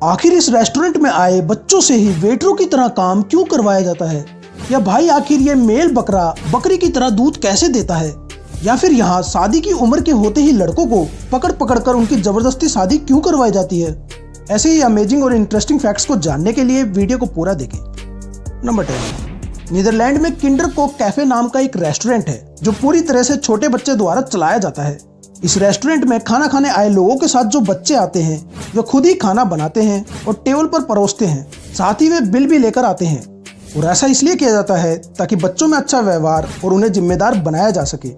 आखिर इस रेस्टोरेंट में आए बच्चों से ही वेटरों की तरह काम क्यों करवाया जाता है? या भाई आखिर ये मेल बकरा बकरी की तरह दूध कैसे देता है? या फिर यहाँ शादी की उम्र के होते ही लड़कों को पकड़ पकड़ कर उनकी जबरदस्ती शादी क्यों करवाई जाती है? ऐसे ही अमेजिंग और इंटरेस्टिंग फैक्ट्स को जानने के लिए वीडियो को पूरा देखें। नंबर 10, नीदरलैंड में किंडरकोक कैफे नाम का एक रेस्टोरेंट है जो पूरी तरह से छोटे बच्चे द्वारा चलाया जाता है। इस रेस्टोरेंट में खाना खाने आए लोगों के साथ जो बच्चे आते हैं वे खुद ही खाना बनाते हैं और टेबल पर परोसते हैं, साथ ही वे बिल भी लेकर आते हैं। और ऐसा इसलिए किया जाता है ताकि बच्चों में अच्छा व्यवहार और उन्हें जिम्मेदार बनाया जा सके।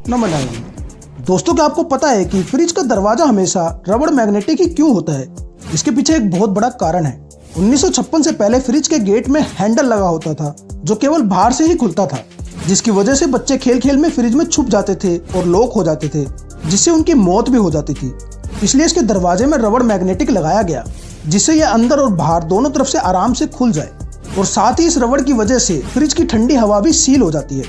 नंबर 9, दोस्तों क्या आपको पता है कि फ्रिज का दरवाजा हमेशा रबड़ मैग्नेटिक ही क्यों होता है? इसके पीछे एक बहुत बड़ा कारण है। 1956 से पहले फ्रिज के गेट में हैंडल लगा होता था जो केवल बाहर से ही खुलता था, जिसकी वजह से बच्चे खेल खेल में फ्रिज में छुप जाते थे और लॉक हो जाते थे, जिससे उनकी मौत भी हो जाती थी। इसलिए इसके दरवाजे में रबड़ मैग्नेटिक लगाया गया जिससे यह अंदर और बाहर दोनों तरफ से आराम से खुल जाए, और साथ ही इस रबड़ की वजह से फ्रिज की ठंडी हवा भी सील हो जाती है।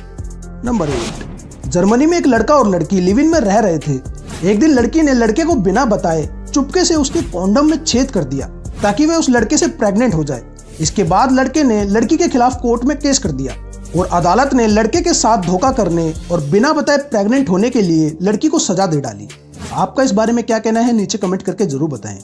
नंबर 8, जर्मनी में एक लड़का और लड़की लिव इन में रह रहे थे। एक दिन लड़की ने लड़के को बिना बताए चुपके से उसके कॉन्डम में छेद कर दिया ताकि वह उस लड़के से प्रेग्नेंट हो जाए। इसके बाद लड़के ने लड़की के खिलाफ कोर्ट में केस कर दिया और अदालत ने लड़के के साथ धोखा करने और बिना बताए प्रेग्नेंट होने के लिए लड़की को सजा दे डाली। आपका इस बारे में क्या कहना है नीचे कमेंट करके जरूर बताएं।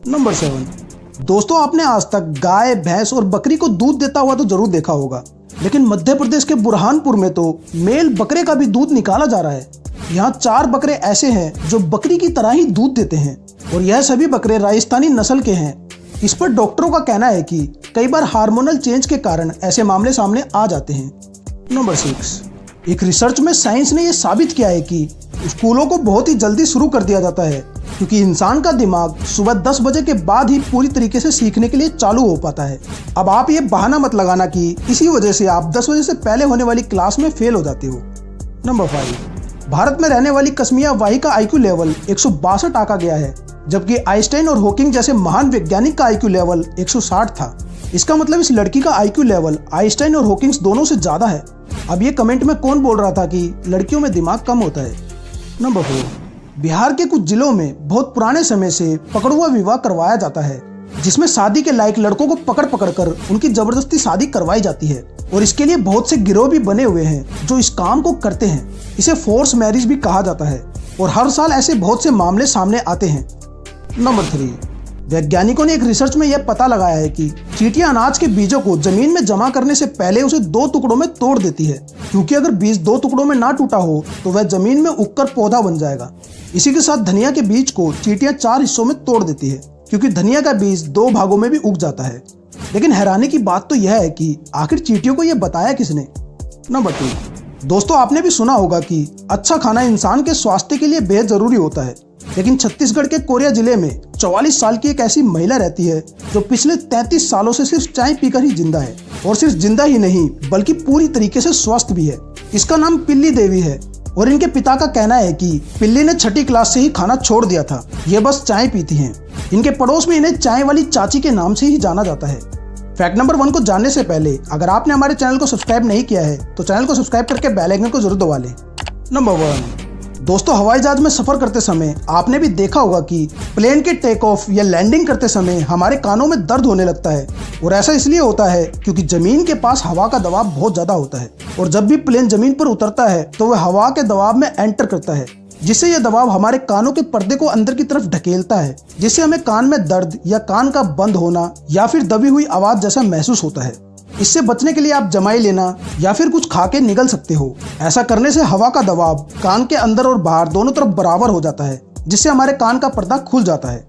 नंबर 7, दोस्तों आपने आज तक गाय, भैंस और बकरी को दूध देता हुआ तो जरूर देखा होगा, लेकिन मध्य प्रदेश के बुरहानपुर में तो मेल बकरे का भी दूध निकाला जा रहा है। यहाँ 4 बकरे ऐसे हैं जो बकरी की तरह ही दूध देते हैं और यह सभी बकरे राजस्थानी नस्ल के हैं। इस पर डॉक्टरों का कहना है कि कई बार हार्मोनल चेंज के कारण ऐसे मामले सामने आ जाते हैं। नंबर 6, एक रिसर्च में साइंस ने यह साबित किया है कि स्कूलों को बहुत ही जल्दी शुरू कर दिया जाता है क्योंकि इंसान का दिमाग सुबह 10 बजे के बाद ही पूरी तरीके से सीखने के लिए चालू हो पाता है। अब आप ये बहाना मत लगाना कि इसी वजह से आप 10 बजे से पहले होने वाली क्लास में फेल हो जाते हो। नंबर 5, भारत में रहने वाली कस्मिया वाही का IQ लेवल 162 आंका गया है, जबकि आइंस्टाइन और हॉकिंग जैसे महान वैज्ञानिक का IQ लेवल 160 था। इसका मतलब इस लड़की का IQ लेवल आइंस्टाइन और हॉकिंग दोनों से ज्यादा है। अब ये कमेंट में कौन बोल रहा था कि लड़कियों में दिमाग कम होता है? नंबर 4, बिहार के कुछ जिलों में बहुत पुराने समय से पकड़ुआ विवाह करवाया जाता है, जिसमें शादी के लायक लड़कों को पकड़ पकड़ कर उनकी जबरदस्ती शादी करवाई जाती है। और इसके लिए बहुत से गिरोह भी बने हुए हैं जो इस काम को करते हैं। इसे फोर्स मैरिज भी कहा जाता है और हर साल ऐसे बहुत से मामले सामने आते हैं। नंबर 3, वैज्ञानिकों ने एक रिसर्च में यह पता लगाया है कि चींटियां अनाज के बीजों को जमीन में जमा करने से पहले उसे 2 टुकड़ों में तोड़ देती है, क्योंकि अगर बीज 2 टुकड़ों में ना टूटा हो तो वह जमीन में उगकर पौधा बन जाएगा। इसी के साथ धनिया के बीज को चींटियां 4 हिस्सों में तोड़ देती है, क्योंकि धनिया का बीज 2 भागों में भी उग जाता है। लेकिन हैरानी की बात तो यह है कि आखिर चींटियों को यह बताया किसने? नंबर 2, दोस्तों आपने भी सुना होगा कि अच्छा खाना इंसान के स्वास्थ्य के लिए बेहद जरूरी होता है, लेकिन छत्तीसगढ़ के कोरिया जिले में 44 साल की एक ऐसी महिला रहती है जो पिछले 33 सालों से सिर्फ चाय पीकर ही जिंदा है, और सिर्फ जिंदा ही नहीं बल्कि पूरी तरीके से स्वस्थ भी है। इसका नाम पिल्ली देवी है और इनके पिता का कहना है कि पिल्ली ने 6ठी क्लास से ही खाना छोड़ दिया था, ये बस चाय पीती हैं। इनके पड़ोस में इन्हें चाय वाली चाची के नाम से ही जाना जाता है। फैक्ट नंबर 1 को जानने से पहले अगर आपने हमारे चैनल को सब्सक्राइब नहीं किया है तो चैनल को सब्सक्राइब करके बेल आइकन को जरूर दबा लें। नंबर 1, दोस्तों हवाई जहाज में सफर करते समय आपने भी देखा होगा कि प्लेन के टेक ऑफ या लैंडिंग करते समय हमारे कानों में दर्द होने लगता है, और ऐसा इसलिए होता है क्योंकि जमीन के पास हवा का दबाव बहुत ज्यादा होता है, और जब भी प्लेन जमीन पर उतरता है तो वह हवा के दबाव में एंटर करता है, जिससे यह दबाव हमारे कानों के पर्दे को अंदर की तरफ ढकेलता है, जिससे हमें कान में दर्द या कान का बंद होना या फिर दबी हुई आवाज जैसा महसूस होता है। इससे बचने के लिए आप जमाई लेना या फिर कुछ खा के निगल सकते हो। ऐसा करने से हवा का दबाव कान के अंदर और बाहर दोनों तरफ बराबर हो जाता है, जिससे हमारे कान का पर्दा खुल जाता है।